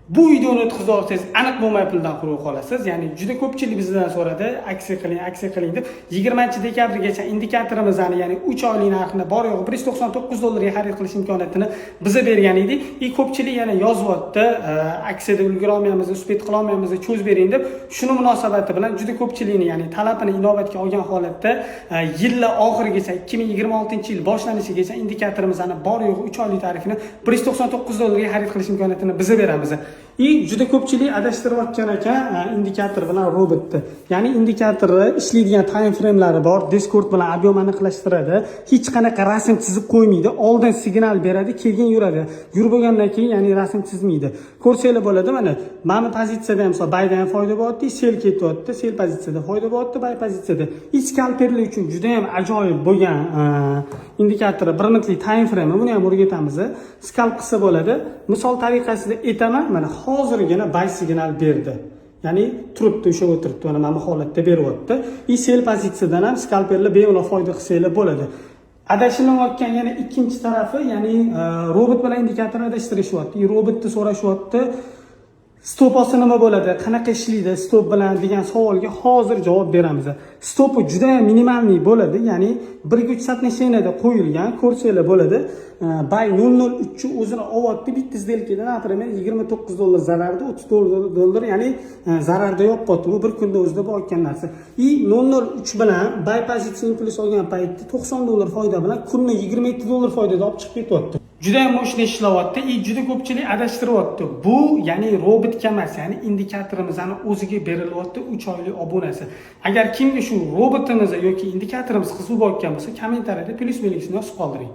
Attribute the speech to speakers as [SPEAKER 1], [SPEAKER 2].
[SPEAKER 1] Bu videoni o'tkazib olsangiz aniq bo'lmay puldan quruq qolasiz. Ya'ni juda ko'pchilik bizdan so'radi, aksiya qiling deb. 20-dekabrgacha indikatorimizni, ya'ni 3 oylik narxini bor yo'g'i $199 ga xarid qilish imkoniyatini biza bergan edik. Ko'pchilik yana yozyapti, aksiyada ulgura olmaymiz, uspet qila olmaymiz, cho'z bering deb. Shuni munosabati bilan juda ko'pchilikni, ya'ni talabini inobatga olgan holatda yillar oxirigacha 2026-yil boshlanishigacha indikatorimizni bor yo'g'i 3 oylik tarifini $199 ga xarid qilish imkoniyatini biza beramiz. Juda ko'pchilik adashtirayotgan ekan indikator bilan robotni. Ya'ni indikatorni ishlaydigan time frame'lari bor, Discord bilan ob'yom aniqlashtiradi, hech qanaqa rasm chizib qo'ymaydi, oldin signal beradi, keyin yuradi. Yurib bo'lgandan keyin ya'ni rasm chizmaydi. Ko'rsanglar bo'ladi, mana pozitsiyada ham bayda ham foyda bo'lyapti, sel ketyapti, sel pozitsiyada foyda bo'lyapti, bay pozitsiyada. Skalperlar uchun juda ham ajoyib bo'lgan indikator, bir minutlik time frame, buni ham o'rgatamiz. Skalp qilsa bo'ladi. Misol tariqasida aytaman, mana hozirgina bay signal berdi. Ya'ni turibdi, o'sha o'tiribdi, mana bu holatda beryapti. Sel pozitsiyadan ham skalperlar bemalol foyda qilsanglar bo'ladi. Adashilayotgan yana ikkinchi tarafi, ya'ni robot bilan indikatorni adashtirishyapti. Robotni so'rashyapti, stop olsa nima bo'ladi, qanaqa ishlaydi stop bilan degan savolga hozir javob beramiz. Stopi juda ham minimalniy bo'ladi, ya'ni 1-3 sootnashiyada qo'yilgan, ko'rsanglar bo'ladi. Bay 003 o'zini olyapti, bitta сделкаdan, например, $29 zararda, $30, ya'ni zararda yopyapti. Bu bir kunda o'zida bo'layotgan narsa. 003 bilan bay pozitsiya impuls olgan paytda $90 foyda bilan kunni $22 foydada olib chiqib ketyapti. Juda ham mo'shni ishlayapti, juda ko'pchilik adashtiryapti. Bu ya'ni robotga emas, ya'ni indikatorimizni o'ziga berilyapti 3 oylik obunasi. Agar kimga shu robotimiz yoki indikatorimiz qiziq bo'lgan bo'lsa, kommentariyada plyus belgisini yozib qoldiring.